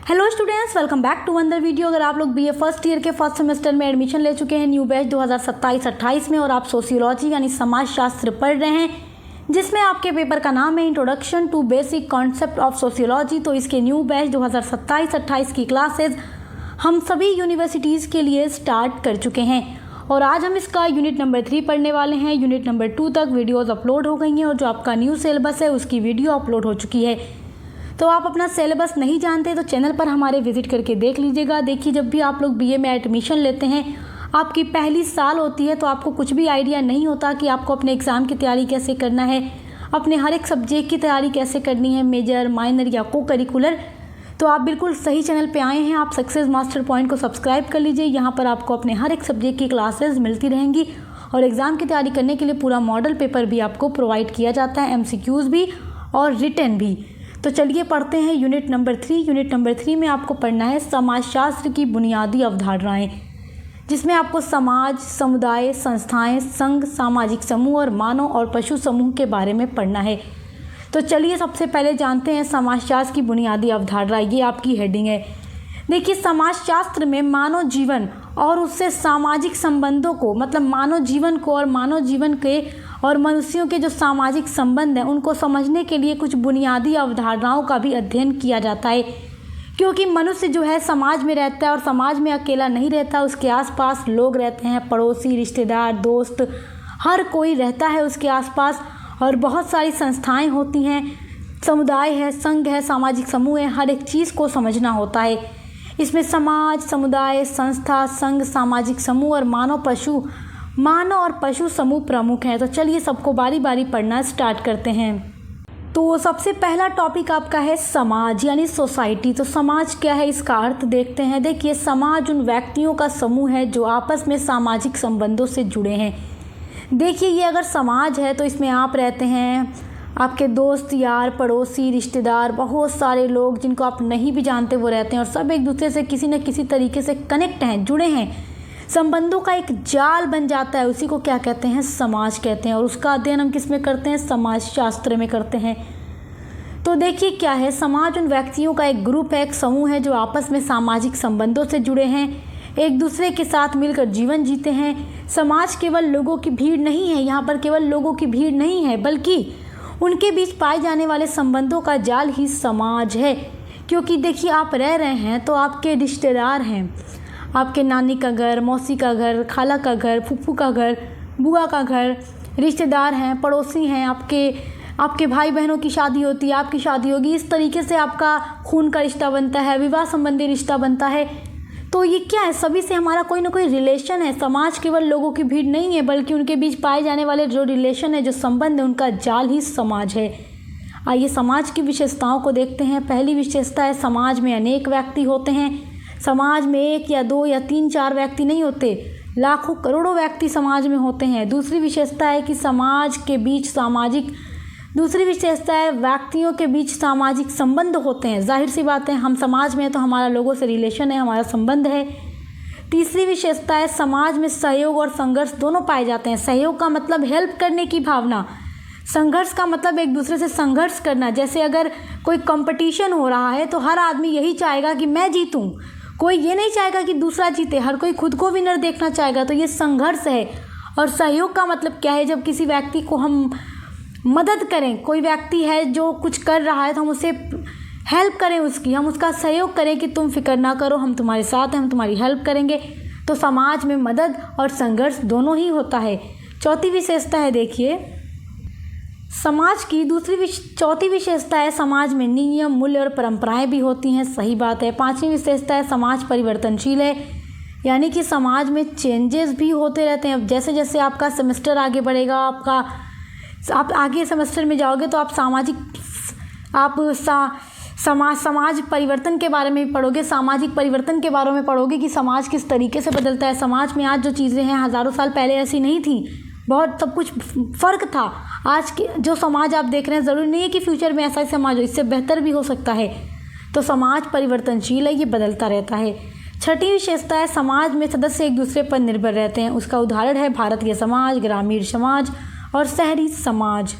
Hello students, welcome back to another video. अगर आप लोग बीए फर्स्ट ईयर के फर्स्ट सेमेस्टर में एडमिशन ले चुके हैं न्यू बैच 2027-28 में और आप सोशियोलॉजी यानी समाजशास्त्र पढ़ रहे हैं जिसमें आपके पेपर का नाम है introduction to basic concept of sociology, तो इसके न्यू बैच 2027-28 की क्लासेज हम सभी यूनिवर्सिटीज़ के लिए स्टार्ट कर चुके हैं और आज हम इसका यूनिट नंबर 3 पढ़ने वाले हैं। यूनिट नंबर 2 तक वीडियोज़ अपलोड हो गई हैं और जो आपका न्यू सिलेबस है उसकी वीडियो अपलोड हो चुकी है। तो आप अपना सिलेबस नहीं जानते तो चैनल पर हमारे विजिट करके देख लीजिएगा। देखिए, जब भी आप लोग बीए में एडमिशन लेते हैं, आपकी पहली साल होती है तो आपको कुछ भी आइडिया नहीं होता कि आपको अपने एग्ज़ाम की तैयारी कैसे करना है, अपने हर एक सब्जेक्ट की तैयारी कैसे करनी है, मेजर, माइनर या को करिकुलर। तो आप बिल्कुल सही चैनल पे आए हैं। आप सक्सेस मास्टर पॉइंट को सब्सक्राइब कर लीजिए। यहाँ पर आपको अपने हर एक सब्जेक्ट की क्लासेस मिलती रहेंगी और एग्ज़ाम की तैयारी करने के लिए पूरा मॉडल पेपर भी आपको प्रोवाइड किया जाता है, MCQs भी और रिटन भी। तो चलिए पढ़ते हैं यूनिट नंबर 3। यूनिट नंबर 3 में आपको पढ़ना है समाजशास्त्र की बुनियादी अवधारणाएं, जिसमें आपको समाज, समुदाय, संस्थाएं, संघ, सामाजिक समूह और मानव और पशु समूह के बारे में पढ़ना है। तो चलिए सबसे पहले जानते हैं समाजशास्त्र की बुनियादी अवधारणा। ये आपकी हेडिंग है। देखिए, समाजशास्त्र में मानव जीवन और उससे सामाजिक संबंधों को, मतलब मानव जीवन को और मानव जीवन के और मनुष्यों के जो सामाजिक संबंध हैं उनको समझने के लिए कुछ बुनियादी अवधारणाओं का भी अध्ययन किया जाता है, क्योंकि मनुष्य जो है समाज में रहता है और समाज में अकेला नहीं रहता, उसके आसपास लोग रहते हैं, पड़ोसी, रिश्तेदार, दोस्त, हर कोई रहता है उसके आसपास और बहुत सारी संस्थाएं होती हैं, समुदाय है, संघ है, सामाजिक समूह है, हर एक चीज़ को समझना होता है। इसमें समाज, समुदाय, संस्था, संघ, सामाजिक समूह और मानव और पशु समूह प्रमुख हैं। तो चलिए सबको बारी बारी पढ़ना स्टार्ट करते हैं। तो सबसे पहला टॉपिक आपका है समाज यानी सोसाइटी। तो समाज क्या है, इसका अर्थ देखते हैं। देखिए, समाज उन व्यक्तियों का समूह है जो आपस में सामाजिक संबंधों से जुड़े हैं। देखिए, ये अगर समाज है तो इसमें आप रहते हैं, आपके दोस्त, यार, पड़ोसी, रिश्तेदार, बहुत सारे लोग जिनको आप नहीं भी जानते वो रहते हैं और सब एक दूसरे से किसी न किसी तरीके से कनेक्ट हैं, जुड़े हैं, संबंधों का एक जाल बन जाता है। उसी को क्या कहते हैं, समाज कहते हैं। और उसका अध्ययन हम किस में करते हैं, समाजशास्त्र में करते हैं। तो देखिए क्या है, समाज उन व्यक्तियों का एक ग्रुप है, एक समूह है जो आपस में सामाजिक संबंधों से जुड़े हैं, एक दूसरे के साथ मिलकर जीवन जीते हैं। समाज केवल लोगों की भीड़ नहीं है, यहाँ पर केवल लोगों की भीड़ नहीं है बल्कि उनके बीच पाए जाने वाले संबंधों का जाल ही समाज है। क्योंकि देखिए, आप रह रहे हैं तो आपके रिश्तेदार हैं, आपके नानी का घर, मौसी का घर, खाला का घर, फूफू का घर, बुआ का घर, रिश्तेदार हैं, पड़ोसी हैं, आपके भाई बहनों की शादी होती है, आपकी शादी होगी, इस तरीके से आपका खून का रिश्ता बनता है, विवाह संबंधी रिश्ता बनता है। तो ये क्या है, सभी से हमारा कोई ना कोई रिलेशन है। समाज केवल लोगों की भीड़ नहीं है बल्कि उनके बीच पाए जाने वाले जो रिलेशन है, जो संबंध है, उनका जाल ही समाज है। आइए समाज की विशेषताओं को देखते हैं। पहली विशेषता है, समाज में अनेक व्यक्ति होते हैं। समाज में 1 या 2 या 3-4 व्यक्ति नहीं होते, लाखों करोड़ों व्यक्ति समाज में होते हैं। दूसरी विशेषता है कि दूसरी विशेषता है व्यक्तियों के बीच सामाजिक संबंध होते हैं। जाहिर सी बात है, हम समाज में हैं तो हमारा लोगों से रिलेशन है, हमारा संबंध है। तीसरी विशेषता है, समाज में सहयोग और संघर्ष दोनों पाए जाते हैं। सहयोग का मतलब हेल्प करने की भावना, संघर्ष का मतलब एक दूसरे से संघर्ष करना। जैसे अगर कोई कंपटीशन हो रहा है तो हर आदमी यही चाहेगा कि मैं जीतूं, कोई ये नहीं चाहेगा कि दूसरा जीते, हर कोई खुद को विनर देखना चाहेगा। तो ये संघर्ष है। और सहयोग का मतलब क्या है, जब किसी व्यक्ति को हम मदद करें, कोई व्यक्ति है जो कुछ कर रहा है तो हम उसे हेल्प करें, हम उसका सहयोग करें कि तुम फिक्र ना करो, हम तुम्हारे साथ हैं, हम तुम्हारी हेल्प करेंगे। तो समाज में मदद और संघर्ष दोनों ही होता है। चौथी विशेषता है, देखिए समाज की चौथी विशेषता है, समाज में नियम, मूल्य और परंपराएं भी होती हैं। सही बात है। पांचवी विशेषता है, समाज परिवर्तनशील है, यानी कि समाज में चेंजेस भी होते रहते हैं। जैसे जैसे आपका सेमेस्टर आगे बढ़ेगा, आप आगे सेमेस्टर में जाओगे तो आप समाज परिवर्तन के बारे में भी पढ़ोगे, सामाजिक परिवर्तन के बारे में पढ़ोगे कि समाज किस तरीके से बदलता है। समाज में आज जो चीज़ें हैं हज़ारों साल पहले ऐसी नहीं थी, बहुत सब कुछ फ़र्क था। आज के जो समाज आप देख रहे हैं, ज़रूरी नहीं है कि फ्यूचर में ऐसा ही समाज हो, इससे बेहतर भी हो सकता है। तो समाज परिवर्तनशील है, ये बदलता रहता है। छठी विशेषता है, समाज में सदस्य एक दूसरे पर निर्भर रहते हैं। उसका उदाहरण है भारतीय समाज, ग्रामीण समाज और शहरी समाज।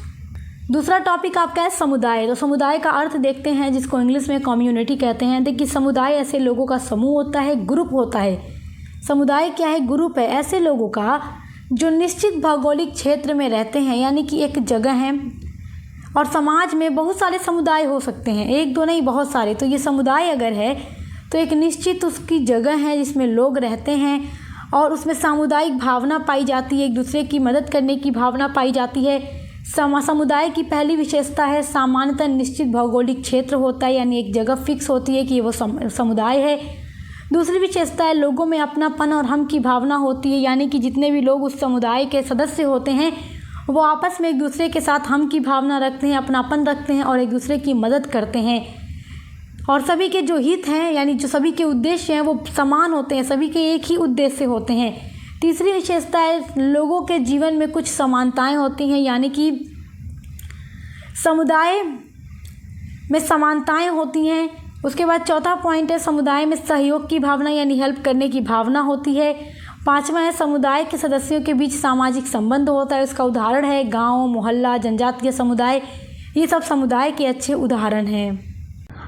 दूसरा टॉपिक आपका है समुदाय। तो समुदाय का अर्थ देखते हैं, जिसको इंग्लिश में कम्युनिटी कहते हैं। देखिए, समुदाय ऐसे लोगों का समूह होता है, ग्रुप होता है। समुदाय क्या है? ग्रुप है ऐसे लोगों का जो निश्चित भौगोलिक क्षेत्र में रहते हैं, यानी कि एक जगह है। और समाज में बहुत सारे समुदाय हो सकते हैं, एक दो नहीं, बहुत सारे। तो ये समुदाय अगर है तो एक निश्चित उसकी जगह है जिसमें लोग रहते हैं और उसमें सामुदायिक भावना पाई जाती है, एक दूसरे की मदद करने की भावना पाई जाती है। समुदाय की पहली विशेषता है सामान्यतः निश्चित भौगोलिक क्षेत्र होता है, यानी एक जगह फिक्स होती है कि वो समुदाय है। दूसरी विशेषता है लोगों में अपनापन और हम की भावना होती है, यानी कि जितने भी लोग उस समुदाय के सदस्य होते हैं वो आपस में एक दूसरे के साथ हम की भावना रखते हैं, अपनापन रखते हैं और एक दूसरे की मदद करते हैं। और सभी के जो हित हैं, यानी जो सभी के उद्देश्य हैं, वो समान होते हैं, सभी के एक ही उद्देश्य होते हैं। तीसरी विशेषता है लोगों के जीवन में कुछ समानताएं होती हैं, यानी कि समुदाय में समानताएं होती हैं। उसके बाद चौथा पॉइंट है समुदाय में सहयोग की भावना, यानी हेल्प करने की भावना होती है। पांचवा है समुदाय के सदस्यों के बीच सामाजिक संबंध होता है। इसका उदाहरण है गांव, मोहल्ला, जनजातीय समुदाय। ये सब समुदाय के अच्छे उदाहरण हैं।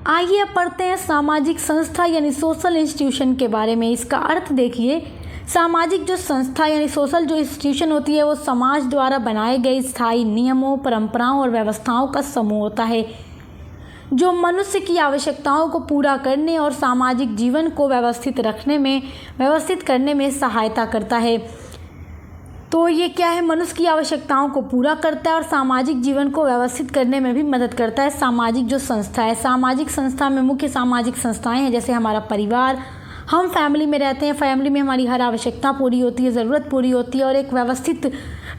आइए अब पढ़ते हैं सामाजिक संस्था यानी सोशल इंस्टीट्यूशन के बारे में। इसका अर्थ देखिए, सामाजिक जो संस्था यानी सोशल जो इंस्टीट्यूशन होती है वो समाज द्वारा बनाए गए स्थायी नियमों, परंपराओं और व्यवस्थाओं का समूह होता है जो मनुष्य की आवश्यकताओं को पूरा करने और सामाजिक जीवन को व्यवस्थित करने में सहायता करता है। तो ये क्या है? मनुष्य की आवश्यकताओं को पूरा करता है और सामाजिक जीवन को व्यवस्थित करने में भी मदद करता है। सामाजिक जो संस्था है, सामाजिक संस्था में मुख्य सामाजिक संस्थाएं हैं, जैसे हमारा परिवार। हम फैमिली में रहते हैं, फैमिली में हमारी हर आवश्यकता पूरी होती है, ज़रूरत पूरी होती है और एक व्यवस्थित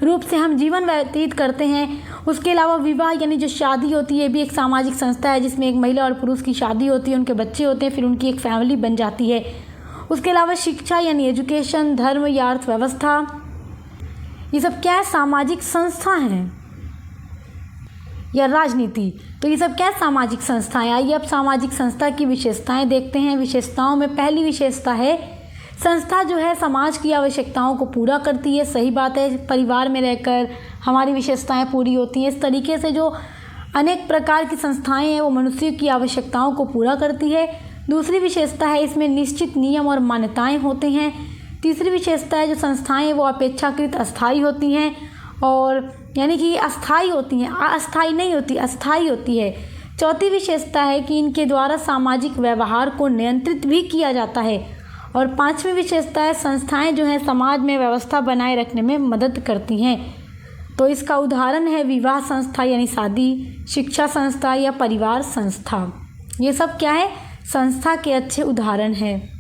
रूप से हम जीवन व्यतीत करते हैं। उसके अलावा विवाह यानी जो शादी होती है, ये भी एक सामाजिक संस्था है जिसमें एक महिला और पुरुष की शादी होती है, उनके बच्चे होते हैं, फिर उनकी एक फैमिली बन जाती है। उसके अलावा शिक्षा यानी एजुकेशन, धर्म या अर्थव्यवस्था, ये सब क्या है? सामाजिक संस्था हैं। या राजनीति, तो ये सब क्या है? सामाजिक संस्थाएं। आइए अब सामाजिक संस्था की विशेषताएं देखते हैं। विशेषताओं में पहली विशेषता है संस्था जो है समाज की आवश्यकताओं को पूरा करती है। सही बात है, परिवार में रहकर हमारी विशेषताएं पूरी होती हैं। इस तरीके से जो अनेक प्रकार की संस्थाएं हैं वो मनुष्य की आवश्यकताओं को पूरा करती है। दूसरी विशेषता है इसमें निश्चित नियम और मान्यताएं होते हैं। तीसरी विशेषता है जो संस्थाएं हैं वो अपेक्षाकृत अस्थायी होती हैं, और यानी कि अस्थायी होती हैं, अस्थायी नहीं होती, अस्थायी होती है। चौथी विशेषता है कि इनके द्वारा सामाजिक व्यवहार को नियंत्रित भी किया जाता है। और पांचवी विशेषता है संस्थाएं जो हैं समाज में व्यवस्था बनाए रखने में मदद करती हैं। तो इसका उदाहरण है विवाह संस्था यानी शादी, शिक्षा संस्था या परिवार संस्था। ये सब क्या है? संस्था के अच्छे उदाहरण हैं।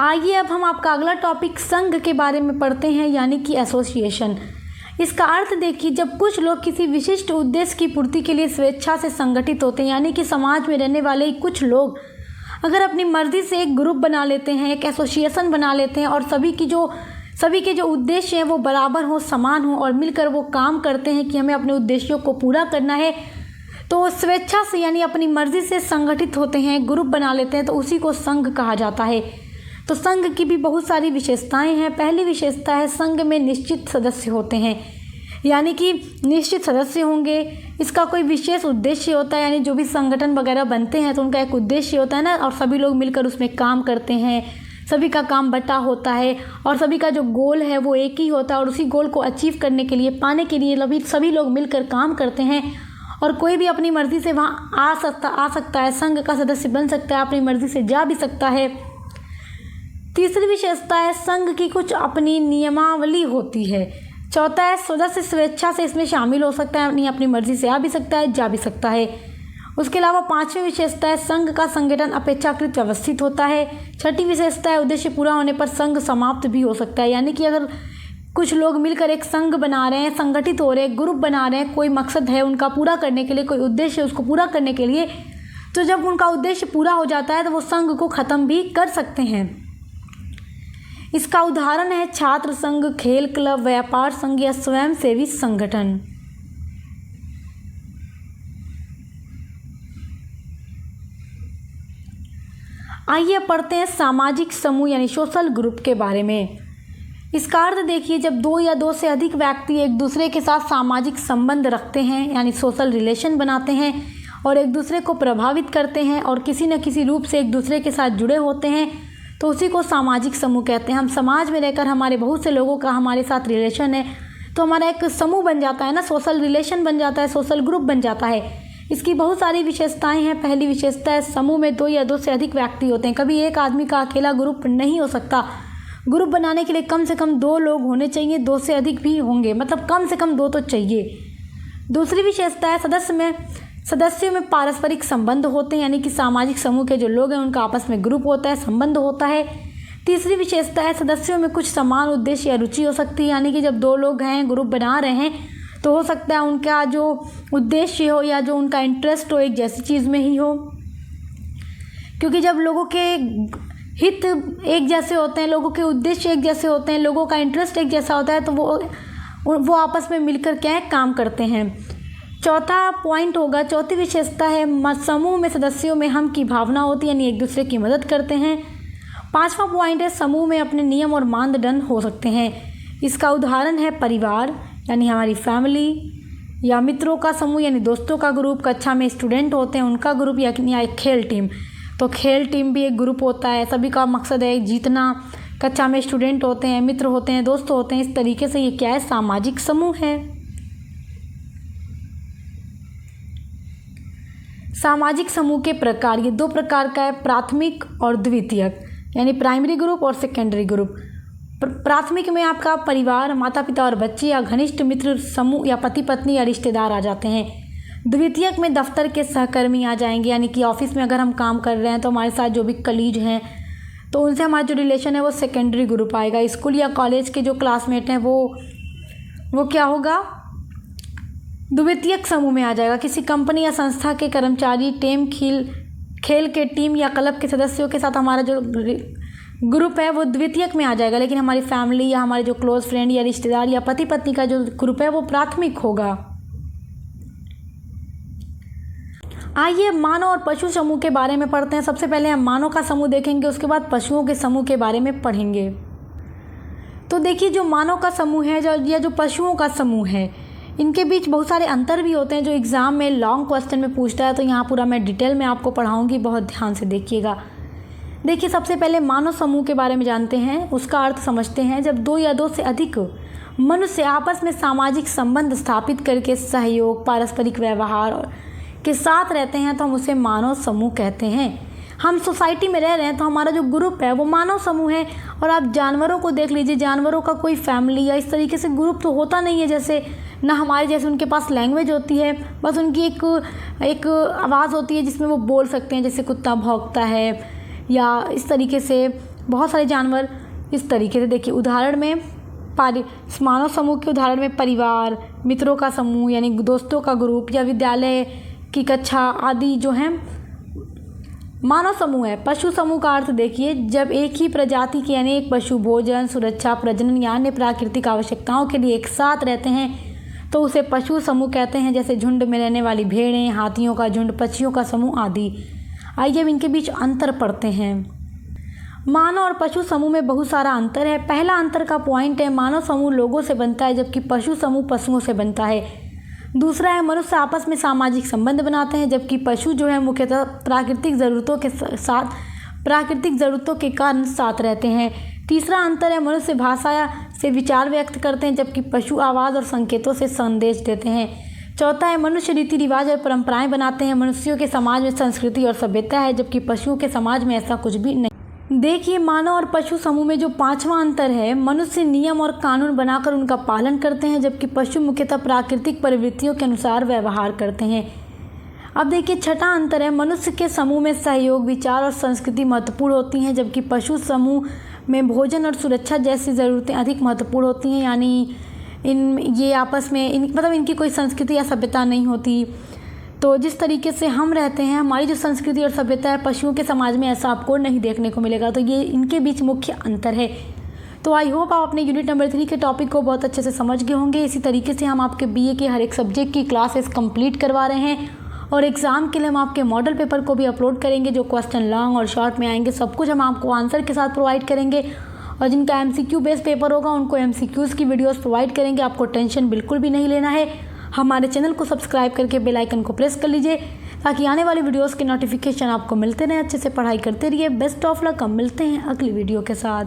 आइए अब हम आपका अगला टॉपिक संघ के बारे में पढ़ते हैं, यानी कि एसोसिएशन। इसका अर्थ देखिए, जब कुछ लोग किसी विशिष्ट उद्देश्य की पूर्ति के लिए स्वेच्छा से संगठित होते हैं, यानी कि समाज में रहने वाले कुछ लोग अगर अपनी मर्जी से एक ग्रुप बना लेते हैं, एक एसोसिएशन बना लेते हैं और सभी के जो उद्देश्य हैं वो बराबर हो, समान हो और मिलकर वो काम करते हैं कि हमें अपने उद्देश्यों को पूरा करना है, तो स्वेच्छा से यानी अपनी मर्जी से संगठित होते हैं, ग्रुप बना लेते हैं, तो उसी को संघ कहा जाता है। तो संघ की भी बहुत सारी विशेषताएं हैं। पहली विशेषता है संघ में निश्चित सदस्य होते हैं, यानी कि निश्चित सदस्य होंगे। इसका कोई विशेष उद्देश्य होता है, यानी जो भी संगठन वगैरह बनते हैं तो उनका एक उद्देश्य होता है ना, और सभी लोग मिलकर उसमें काम करते हैं, सभी का काम बटा होता है और सभी का जो गोल है वो एक ही होता है, और उसी गोल को अचीव करने के लिए, पाने के लिए सभी लोग मिलकर काम करते हैं। और कोई भी अपनी मर्ज़ी से वहाँ आ सकता है, संघ का सदस्य बन सकता है, अपनी मर्ज़ी से जा भी सकता है। तीसरी विशेषता है संघ की कुछ अपनी नियमावली होती है। चौथा है सदस्य स्वेच्छा से इसमें शामिल हो सकता है, अपनी मर्जी से आ भी सकता है, जा भी सकता है। उसके अलावा पांचवी विशेषता है संघ का संगठन अपेक्षाकृत व्यवस्थित होता है। छठी विशेषता है उद्देश्य पूरा होने पर संघ समाप्त भी हो सकता है, यानी कि अगर कुछ लोग मिलकर एक संघ बना रहे हैं, संगठित हो रहे हैं, ग्रुप बना रहे हैं, कोई मकसद है उनका पूरा करने के लिए, कोई उद्देश्य है उसको पूरा करने के लिए, तो जब उनका उद्देश्य पूरा हो जाता है तो वो संघ को ख़त्म भी कर सकते हैं। इसका उदाहरण है छात्र संघ, खेल क्लब, व्यापार संघ या स्वयंसेवी संगठन। आइए पढ़ते हैं सामाजिक समूह यानी सोशल ग्रुप के बारे में। इसका अर्थ देखिए, जब दो या दो से अधिक व्यक्ति एक दूसरे के साथ सामाजिक संबंध रखते हैं यानी सोशल रिलेशन बनाते हैं और एक दूसरे को प्रभावित करते हैं और किसी न किसी रूप से एक दूसरे के साथ जुड़े होते हैं, तो उसी को सामाजिक समूह कहते हैं। हम समाज में रहकर हमारे बहुत से लोगों का हमारे साथ रिलेशन है, तो हमारा एक समूह बन जाता है ना, सोशल रिलेशन बन जाता है, सोशल ग्रुप बन जाता है। इसकी बहुत सारी विशेषताएं हैं। पहली विशेषता है, समूह में दो या दो से अधिक व्यक्ति होते हैं। कभी एक आदमी का अकेला ग्रुप नहीं हो सकता। ग्रुप बनाने के लिए कम से कम 2 लोग होने चाहिए, 2 से अधिक भी होंगे, मतलब कम से कम 2 तो चाहिए। दूसरी विशेषता है, सदस्यों में पारस्परिक संबंध होते हैं, यानी कि सामाजिक समूह के जो लोग हैं उनका आपस में ग्रुप होता है, संबंध होता है। तीसरी विशेषता है, सदस्यों में कुछ समान उद्देश्य या रुचि हो सकती है, यानी कि जब 2 लोग हैं, ग्रुप बना रहे हैं, तो हो सकता है उनका जो उद्देश्य हो या जो उनका इंटरेस्ट हो एक जैसी चीज़ में ही हो, क्योंकि जब लोगों के हित एक जैसे होते हैं, लोगों के उद्देश्य एक जैसे होते हैं, लोगों का इंटरेस्ट एक जैसा होता है, तो वो आपस में मिलकर क्या है, काम करते हैं। चौथा पॉइंट होगा, चौथी विशेषता है, समूह में सदस्यों में हम की भावना होती है, यानी एक दूसरे की मदद करते हैं। पांचवा पॉइंट है, समूह में अपने नियम और मानदंड हो सकते हैं। इसका उदाहरण है परिवार यानी हमारी फैमिली, या मित्रों का समूह यानी दोस्तों का ग्रुप, कक्षा में स्टूडेंट होते हैं उनका ग्रुप, या एक खेल टीम, तो खेल टीम भी एक ग्रुप होता है। सभी का मकसद है जीतना। कक्षा में स्टूडेंट होते हैं, मित्र होते हैं, दोस्त होते हैं। इस तरीके से ये क्या है, सामाजिक समूह है। सामाजिक समूह के प्रकार, ये 2 प्रकार का है, प्राथमिक और द्वितीयक, यानी प्राइमरी ग्रुप और सेकेंडरी ग्रुप। प्राथमिक में आपका परिवार, माता पिता और बच्चे या घनिष्ठ मित्र समूह या पति पत्नी या रिश्तेदार आ जाते हैं। द्वितीयक में दफ्तर के सहकर्मी आ जाएंगे, यानी कि ऑफिस में अगर हम काम कर रहे हैं तो हमारे साथ जो भी कलीग हैं तो उनसे हमारा जो रिलेशन है वो सेकेंडरी ग्रुप आएगा। स्कूल या कॉलेज के जो क्लासमेट हैं वो क्या होगा, द्वितीयक समूह में आ जाएगा। किसी कंपनी या संस्था के कर्मचारी, खेल के टीम या क्लब के सदस्यों के साथ हमारा जो ग्रुप है वो द्वितीयक में आ जाएगा, लेकिन हमारी फैमिली या हमारे जो क्लोज फ्रेंड या रिश्तेदार या पति पत्नी का जो ग्रुप है वो प्राथमिक होगा। आइए मानव और पशु समूह के बारे में पढ़ते हैं। सबसे पहले हम मानव का समूह देखेंगे, उसके बाद पशुओं के समूह के बारे में पढ़ेंगे। तो देखिए, जो मानव का समूह है या जो पशुओं का समूह है, इनके बीच बहुत सारे अंतर भी होते हैं जो एग्ज़ाम में लॉन्ग क्वेश्चन में पूछता है, तो यहाँ पूरा मैं डिटेल में आपको पढ़ाऊँगी, बहुत ध्यान से देखिएगा। देखिए, सबसे पहले मानव समूह के बारे में जानते हैं, उसका अर्थ समझते हैं। जब 2 या 2 से अधिक मनुष्य आपस में सामाजिक संबंध स्थापित करके सहयोग, पारस्परिक व्यवहार के साथ रहते हैं तो हम उसे मानव समूह कहते हैं। हम सोसाइटी में रह रहे हैं तो हमारा जो ग्रुप है वो मानव समूह है। और आप जानवरों को देख लीजिए, जानवरों का कोई फैमिली या इस तरीके से ग्रुप तो होता नहीं है, जैसे ना हमारे जैसे उनके पास लैंग्वेज होती है, बस उनकी एक आवाज़ होती है जिसमें वो बोल सकते हैं, जैसे कुत्ता भौंकता है या इस तरीके से बहुत सारे जानवर इस तरीके से। देखिए, उदाहरण में मानव समूह के उदाहरण में परिवार, मित्रों का समूह यानी दोस्तों का ग्रुप या विद्यालय की कक्षा आदि जो हैं मानव समूह है। पशु समूह का अर्थ देखिए, जब एक ही प्रजाति के अनेक पशु भोजन, सुरक्षा, प्रजनन या अन्य प्राकृतिक आवश्यकताओं के लिए एक साथ रहते हैं तो उसे पशु समूह कहते हैं, जैसे झुंड में रहने वाली भेड़ें, हाथियों का झुंड, पक्षियों का समूह आदि। आइए अब इनके बीच अंतर पढ़ते हैं। मानव और पशु समूह में बहुत सारा अंतर है। पहला अंतर का पॉइंट है, मानव समूह लोगों से बनता है जबकि पशु समूह पशुओं से बनता है। दूसरा है, मनुष्य आपस में सामाजिक संबंध बनाते हैं जबकि पशु जो है मुख्यतः प्राकृतिक ज़रूरतों के कारण साथ रहते हैं। तीसरा अंतर है, मनुष्य भाषा से विचार व्यक्त करते हैं जबकि पशु आवाज़ और संकेतों से संदेश देते हैं। चौथा है, मनुष्य रीति रिवाज और परंपराएं बनाते हैं। मनुष्यों के समाज में संस्कृति और सभ्यता है जबकि पशुओं के समाज में ऐसा कुछ भी नहीं। देखिए, मानव और पशु समूह में जो 5वां अंतर है, मनुष्य नियम और कानून बनाकर उनका पालन करते हैं जबकि पशु मुख्यतः प्राकृतिक प्रवृत्तियों के अनुसार व्यवहार करते हैं। अब देखिए, छठा अंतर है, मनुष्य के समूह में सहयोग, विचार और संस्कृति महत्वपूर्ण होती हैं जबकि पशु समूह में भोजन और सुरक्षा जैसी ज़रूरतें अधिक महत्वपूर्ण होती हैं। यानी ये आपस में मतलब इनकी कोई संस्कृति या सभ्यता नहीं होती। तो जिस तरीके से हम रहते हैं, हमारी जो संस्कृति और सभ्यता है, पशुओं के समाज में ऐसा आपको नहीं देखने को मिलेगा। तो ये इनके बीच मुख्य अंतर है। तो आई होप आप अपने यूनिट नंबर 3 के टॉपिक को बहुत अच्छे से समझ गए होंगे। इसी तरीके से हम आपके बीए के हर एक सब्जेक्ट की क्लासेस कंप्लीट करवा रहे हैं और एग्ज़ाम के लिए हम आपके मॉडल पेपर को भी अपलोड करेंगे, जो क्वेश्चन लॉन्ग और शॉर्ट में आएंगे। सब कुछ हम आपको आंसर के साथ प्रोवाइड करेंगे और जिनका MCQ बेस पेपर होगा उनको MCQs की वीडियोस प्रोवाइड करेंगे। आपको टेंशन बिल्कुल भी नहीं लेना है। हमारे चैनल को सब्सक्राइब करके बेल आइकन को प्रेस कर लीजिए ताकि आने वाली वीडियोस के नोटिफिकेशन आपको मिलते रहें। अच्छे से पढ़ाई करते रहिए। Best of luck. हम मिलते हैं अगली वीडियो के साथ।